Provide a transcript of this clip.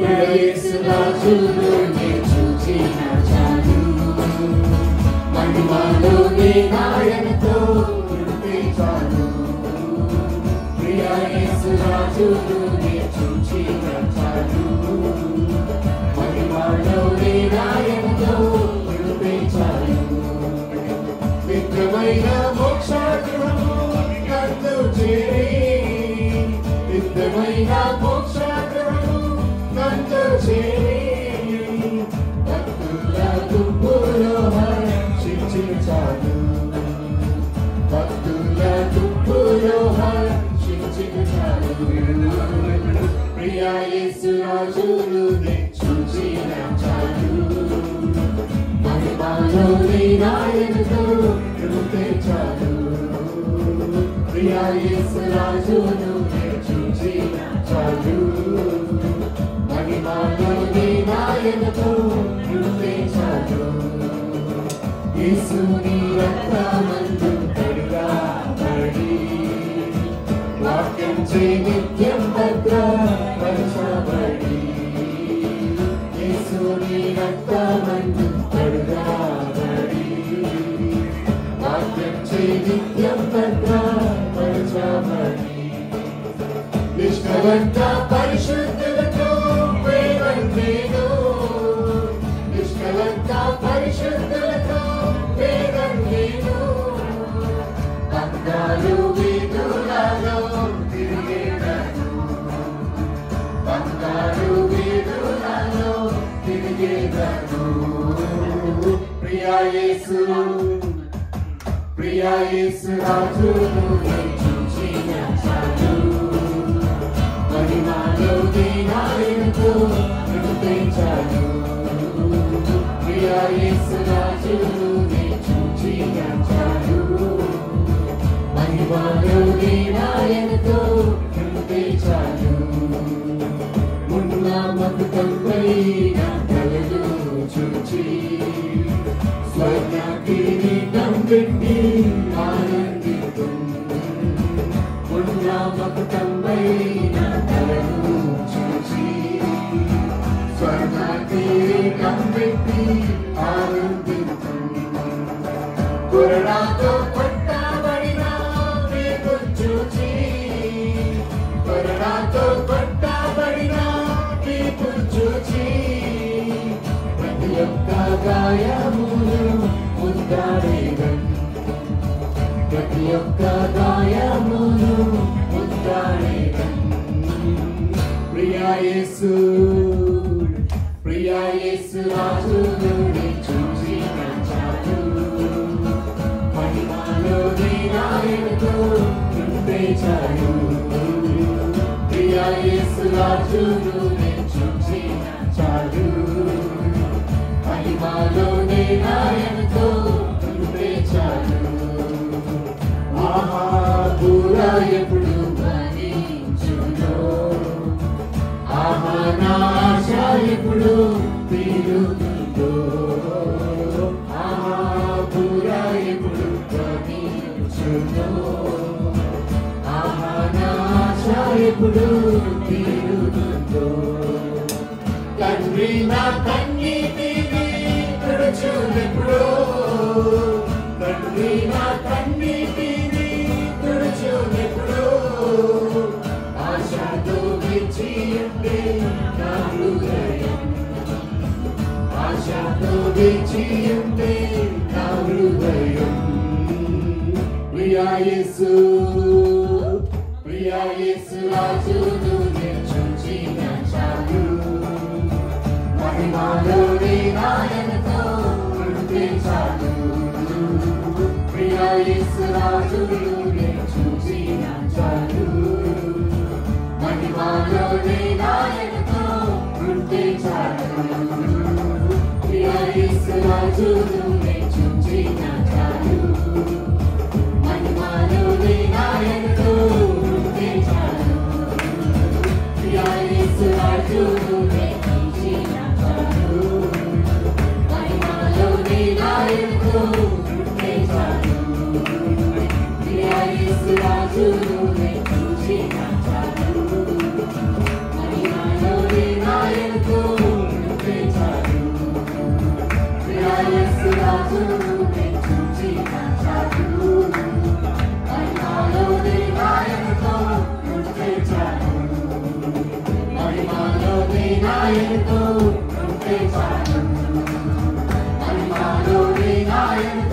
యేసు రాజును చూచిన చాలు మహిమలోని నాయనతో ఉంటే చాలు ప్రియ యేసు రాజును చూచిన చాలు మహిమలోని నాయనతో ఉంటే చాలు నిత్యమైన మోక్షగృహము నందు చేరి నిత్యమైన మోక్షగృహము నందు చేరి భక్తుల గుంపులో హర్షించాడు భక్తుల గుంపులో హర్షించాడు ప్రియ యేసు రాజును చూచిన చాలు మహిమలోని నాయనతో ఉంటే చాలు ప్రియ యేసు రాజును చూచిన చాలు మహిమలోని నాయనతో ఉంటే చాలు యేసుని రక్తమందు కడగబడి వాక్యం చే నిత్యం భద్రపరచబడి యేసుని రక్తమందు కడగబడి వాక్యం చే నిత్యం భద్రపరచబడి నిష్కలంక పరిశుద్ధులతో వేదం లేదు నిష్కలంక పరిశుద్ధులతో వేదం లేదు బంగారు వీధులలో తిరిగేదను బంగారు వీధులలో తిరిగేదను ప్రియ యేసు రాజును చూచిన చాలు మహిమలోని నాయనతో ఉంటే చాలు ప్రియ యేసు రాజును చూచిన చాలు మహిమలోని నాయనతో ఉంటే చాలు ఉన్న మకుటంపై కలలు చూచి స్వర్ణ కిరీటం పెట్టి ఆనందితు ఉన్న మకుటంపై కలలు చూచి స్వర్ణ కిరీటం పెట్టి ఆనందితు కొరడాతో కొట్టబడిన నీకు చూచి కొరడాతో కొట్టబడిన నీకు చూచి ప్రతి ఒక్క గాయమును ముద్దాడేదన్ ప్రతి ఒక్క గాయమును ముద్దాడేదన్ ప్రియ యేసు రాజును చూచిన చాలు మహిమలోని నాయనతో ఉంటే చాలు ప్రియ యేసు రాజును చూచిన చాలు మహిమలోని నాయనతో ఉంటే చాలు ఆహాబుర ఎప్పుడు భరించునో ఆహా నా ఆశ ఎప్పుడు తీరుతుందో ఆహాబుర ఎప్పుడు భరించునో ఆహా నా ఆశ ఎప్పుడు తీరుతుందో తండ్రి నా కన్నీటిని తుడుచునెప్పుడో తండ్రి నా కన్నీటిని తుడుచునెప్పుడో ఆశతో విచ్చియుండే నా హృదయం ఆశతో విచ్చియుండే నా హృదయం ప్రియ యేసు రాజును చూచిన చాలు మహిమలోని నాయనతో ఉంటే చాలు ప్రియ యేసు రాజును చూచిన చాలు మహిమలోని నాయనతో ఉంటే చాలు ప్రియ యేసు రాజును చూచిన చాలు మహిమలోని నాయనతో ఉంటే చాలు ప్రియ యేసు రాజును చూచిన చాలు మహిమలోని నాయనతో ఉంటే చాలు ప్రియ యేసు రాజును చూచిన చాలు మహిమలోని నాయనతో రాజు నేను చూచిన చాలు మహిమలోని నాయకుతో ఉంటే చాలు మహిమలోని నాయకుతో ఉంటే చాలు మహిమలోని నాయకుతో